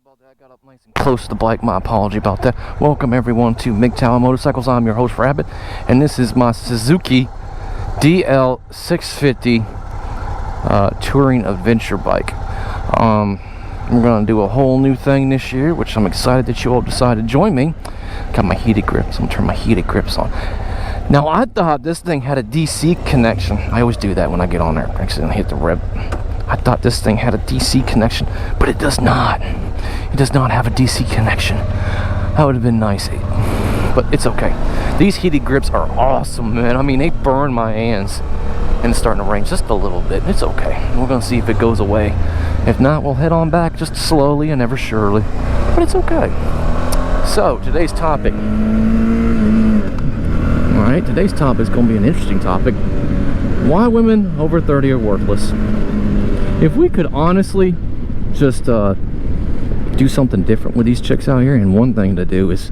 about that. I got up nice and close to the bike. My apology about that. Welcome everyone to MGTOW Motorcycles. I'm your host Rabbit, and this is my Suzuki dl650 touring adventure bike. We're gonna do a whole new thing this year, which I'm excited that you all decided to join me. Got my heated grips. I'm gonna turn my heated grips on. Now I thought this thing had a DC connection. I always do that when I get on there. I accidentally hit the rev. I thought this thing had a DC connection, but it does not. It does not have a DC connection. That would have been nice, but it's okay. These heated grips are awesome, man. I mean, they burn my hands, and it's starting to rain just a little bit. It's okay. We're gonna see if it goes away. If not, we'll head on back just slowly and ever surely. But it's okay. So today's topic. All right, today's topic is gonna be an interesting topic. Why women over 30 are worthless. If we could honestly just do something different with these chicks out here, and one thing to do is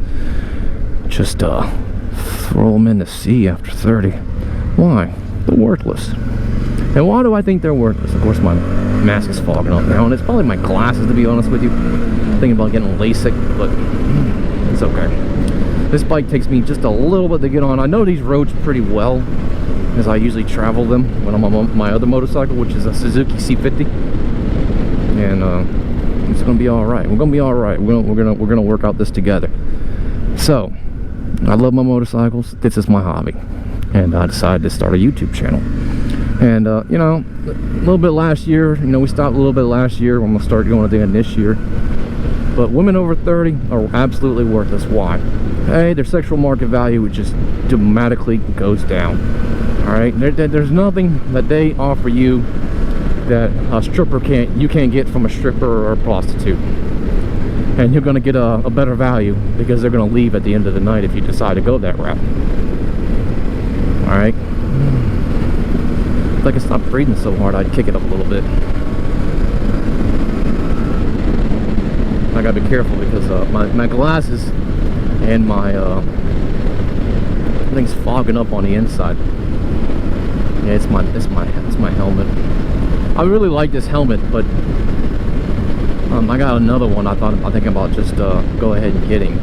just throw them in the sea after 30. Why? They're worthless. And why do I think they're worthless? Of course, my mask is fogging up now, and it's probably my glasses, to be honest with you. I'm thinking about getting LASIK, but it's okay. This bike takes me just a little bit to get on. I know these roads pretty well, as I usually travel them when I'm on my other motorcycle, which is a Suzuki C50, and it's gonna be all right. We're gonna be all right. We're gonna work out this together. So, I love my motorcycles. This is my hobby, and I decided to start a YouTube channel. And you know, a little bit last year. You know, we stopped a little bit last year. I'm gonna start going at the end this year. But women over 30 are absolutely worthless. Why? Hey, their sexual market value just dramatically goes down. Alright, there's nothing that they offer you that a stripper you can't get from a stripper or a prostitute. And you're gonna get a better value because they're gonna leave at the end of the night if you decide to go that route. Alright. If I could stop breathing so hard, I'd kick it up a little bit. I gotta be careful because my glasses and my thing's fogging up on the inside. Yeah, it's my helmet. I really like this helmet, but I got another one. I'm thinking about just go ahead and getting,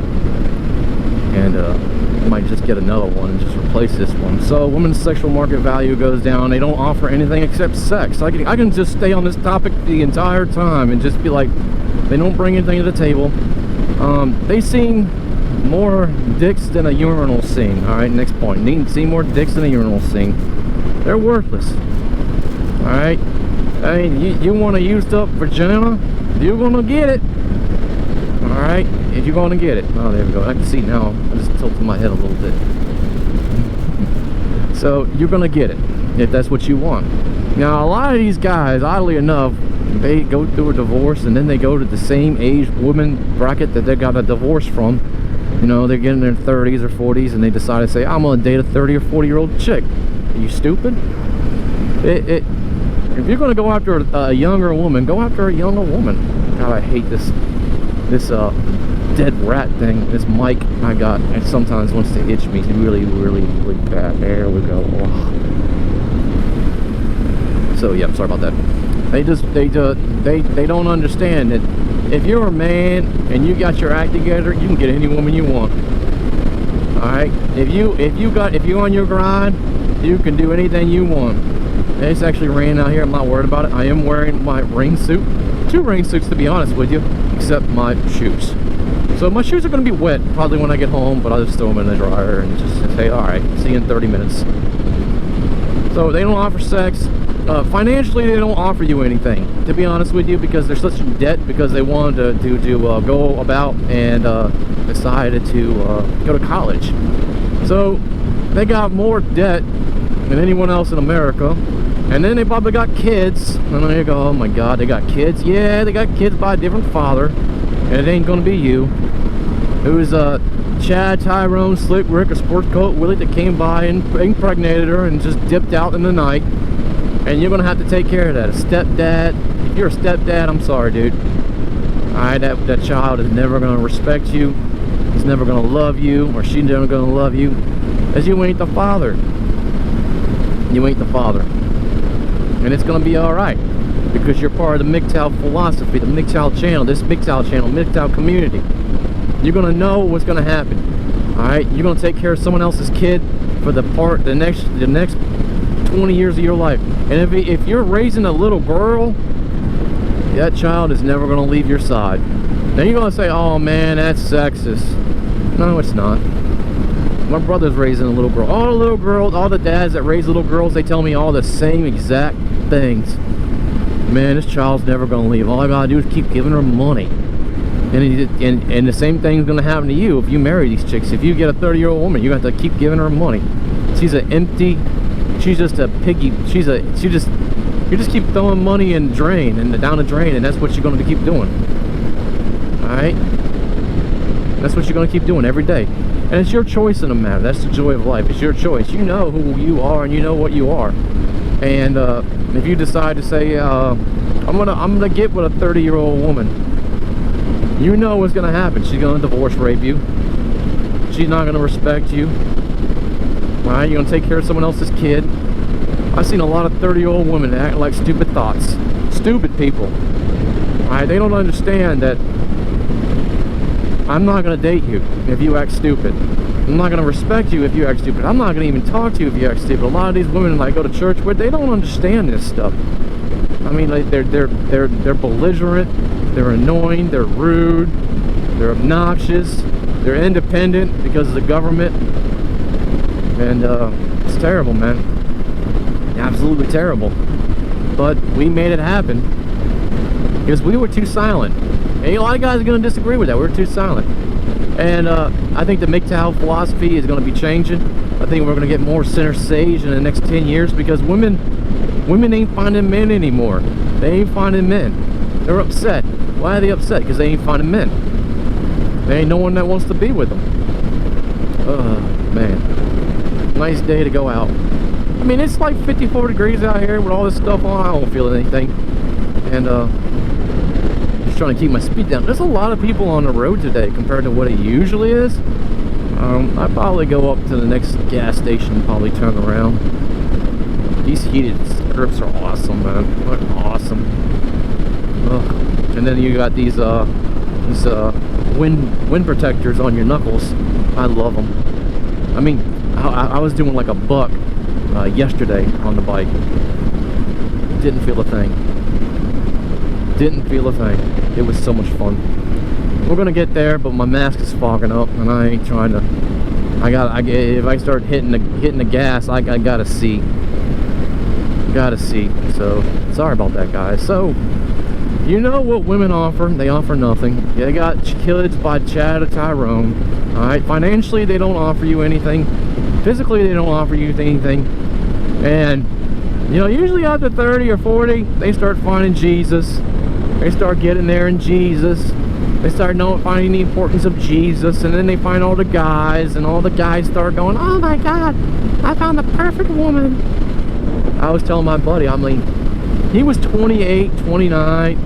and might just get another one and just replace this one. So women's sexual market value goes down. They don't offer anything except sex. I can just stay on this topic the entire time and just be like, they don't bring anything to the table. They seen more dicks than a urinal scene. All right, next point. Need to see more dicks than a urinal scene. They're worthless. Alright? I mean, you want a used up vagina? You're gonna get it. Alright? If you're gonna get it. Oh, there we go. I can see now. I just tilted my head a little bit. So, you're gonna get it. If that's what you want. Now, a lot of these guys, oddly enough, they go through a divorce and then they go to the same age woman bracket that they got a divorce from. You know, they're getting in their 30s or 40s and they decide to say, I'm gonna date a 30 or 40-year-old chick. Are you stupid? If you're gonna go after a younger woman, go after a younger woman. God, I hate this dead rat thing. This mic I got, it sometimes wants to itch me really, really, really bad. There we go. Oh. So yeah, sorry about that. They don't understand that if you're a man and you got your act together, you can get any woman you want. All right. If you're on your grind, you can do anything you want. It's actually raining out here. I'm not worried about it. I am wearing my rain suit. 2 rain suits, to be honest with you, except my shoes. So my shoes are going to be wet probably when I get home, but I'll just throw them in the dryer and just say, all right, see you in 30 minutes. So they don't offer sex. Financially, they don't offer you anything, to be honest with you, because they're such in debt because they wanted to go about and decided to go to college. So they got more debt than anyone else in America, and then they probably got kids, and then you go, oh my god, they got kids. Yeah, they got kids by a different father, and it ain't gonna be you. It was Chad, Tyrone, Slick Rick, or Sport Coat Willie that came by and impregnated her and just dipped out in the night, and you're gonna have to take care of that. A stepdad, if you're a stepdad, I'm sorry, dude. Alright, that child is never gonna respect you. He's never gonna love you, or she's never gonna love you, as you ain't the father. You ain't the father, and it's gonna be all right. because you're part of the MGTOW philosophy, the MGTOW channel, this MGTOW channel, MGTOW community. You're gonna know what's gonna happen. All right, you're gonna take care of someone else's kid for the next 20 years of your life. And if you're raising a little girl, that child is never gonna leave your side. Now you're gonna say, "Oh man, that's sexist." No, it's not. My brother's raising a little girl. All the little girls, all the dads that raise little girls, they tell me all the same exact things. Man, this child's never gonna leave. All I gotta do is keep giving her money. And the same thing's gonna happen to you if you marry these chicks. If you get a 30-year-old woman, you have to keep giving her money. She's just a piggy. You just keep throwing money in the drain and down the drain, and that's what you're gonna keep doing. All right, that's what you're gonna keep doing every day. And it's your choice in the matter. That's the joy of life. It's your choice. You know who you are, and you know what you are. And if you decide to say, I'm gonna get with a 30-year-old woman, you know what's gonna happen. She's gonna divorce rape you. She's not gonna respect you. All right, you're gonna take care of someone else's kid. I've seen a lot of 30-year-old women act like stupid thoughts. Stupid people. All right, they don't understand that I'm not gonna date you if you act stupid. I'm not gonna respect you if you act stupid. I'm not gonna even talk to you if you act stupid. A lot of these women I go to church with, they don't understand this stuff. I mean, like, they're belligerent, they're annoying, they're rude, they're obnoxious, they're independent because of the government, and it's terrible, man. Absolutely terrible. But we made it happen because we were too silent. And a lot of guys are going to disagree with that. We're too silent. And I think the MGTOW philosophy is going to be changing. I think we're going to get more center stage in the next 10 years because women ain't finding men anymore. They ain't finding men. They're upset. Why are they upset? Because they ain't finding men. There ain't no one that wants to be with them. Oh, man. Nice day to go out. I mean, it's like 54 degrees out here with all this stuff on. I don't feel anything. And just trying to keep my speed down. There's a lot of people on the road today compared to what it usually is. I'd probably go up to the next gas station and probably turn around. These heated strips are awesome, man. They're awesome. Ugh. And then you got these wind protectors on your knuckles. I love them. I mean, I was doing like a buck yesterday on the bike. Didn't feel a thing. Didn't feel a thing. It was so much fun. We're gonna get there, but my mask is fogging up, and I ain't trying to. If I start hitting the gas, I gotta see. Gotta see. So sorry about that, guys. So you know what women offer? They offer nothing. They got kids by Chad or Tyrone. All right. Financially, they don't offer you anything. Physically, they don't offer you anything. And you know, usually after 30 or 40, they start finding Jesus. They start getting there in Jesus. They start finding the importance of Jesus, and then they find all the guys, and all the guys start going, "Oh my God, I found the perfect woman." I was telling my buddy, I mean, he was 28, 29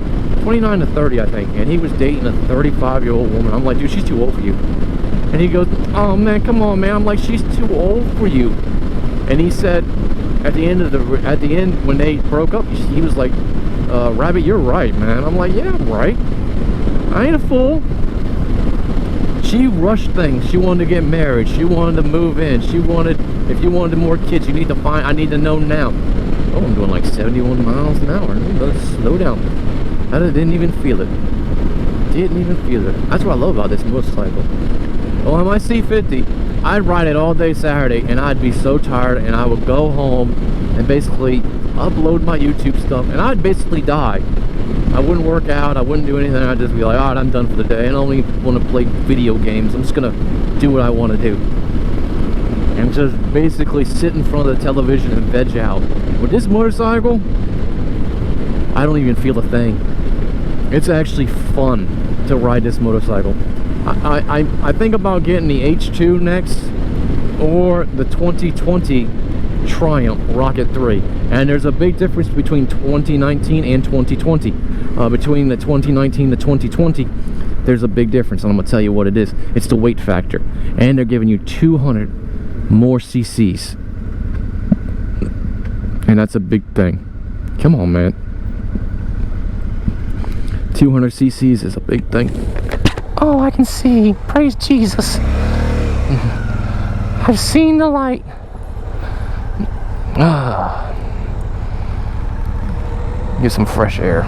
to 30, I think, and he was dating a 35-year-old woman. I'm like, dude, she's too old for you. And he goes, "Oh man, come on, man." I'm like, "She's too old for you." And he said, at the end when they broke up, he was like, "Rabbit, you're right, man." I'm like, "Yeah, I'm right. I ain't a fool." She rushed things. She wanted to get married. She wanted to move in. She wanted, if you wanted more kids, you need to find, I need to know now. Oh, I'm doing like 71 miles an hour. Let's slow down. I didn't even feel it. Didn't even feel it. That's what I love about this motorcycle. Well, on my C50, I'd ride it all day Saturday, and I'd be so tired, and I would go home and basically upload my YouTube stuff, and I'd basically die. I wouldn't work out, I wouldn't do anything. I'd just be like, all right, I'm done for the day. I don't even want to play video games. I'm just gonna do what I want to do, and just basically sit in front of the television and veg out. With this motorcycle, I don't even feel a thing. It's actually fun to ride this motorcycle. I think about getting the H2 next, or the 2020 Triumph Rocket 3. And there's a big difference between 2019 and 2020. Between the 2019 and the 2020, there's a big difference, and I'm gonna tell you what it is. It's the weight factor, and they're giving you 200 more cc's, and that's a big thing. Come on, man. 200 cc's is a big thing. Oh, I can see. Praise Jesus. I've seen the light. Get some fresh air.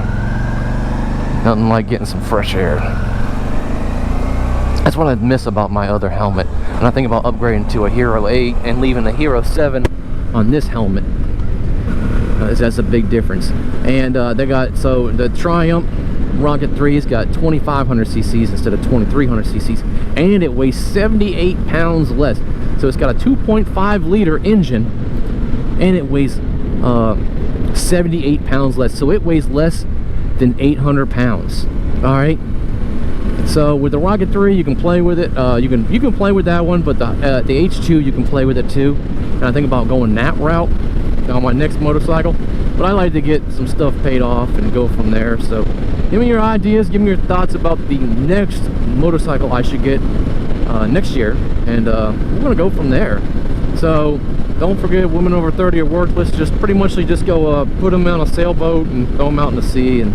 Nothing like getting some fresh air. That's what I miss about my other helmet. And I think about upgrading to a Hero 8 and leaving the Hero 7 on this helmet. That's a big difference. And they got, so the Triumph Rocket 3's got 2,500 cc's instead of 2,300 cc's, and it weighs 78 pounds less. So it's got a 2.5 liter engine, and it weighs 78 pounds less. So it weighs less than 800 pounds. All right. So with the Rocket 3, you can play with it. You can play with that one, but the H2 you can play with it too. And I think about going that route on my next motorcycle. But I like to get some stuff paid off and go from there. So give me your ideas, give me your thoughts about the next motorcycle I should get next year, and we're gonna go from there. So don't forget, women over 30 are worthless. Just pretty much just go put them on a sailboat and throw them out in the sea and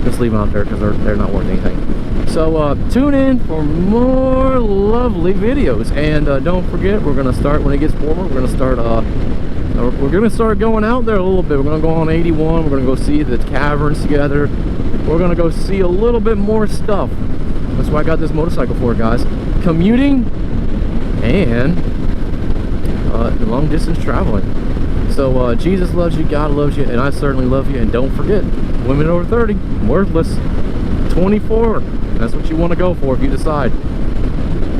just leave them out there because they're not worth anything. So tune in for more lovely videos, and don't forget, we're gonna start when it gets warmer. We're gonna start going out there a little bit. We're gonna go on 81. We're gonna go see the caverns together. We're gonna go see a little bit more stuff. That's what I got this motorcycle for, guys. Commuting and long distance traveling. So Jesus loves you, God loves you, and I certainly love you. And don't forget, women over 30, worthless. 24, that's what you want to go for if you decide.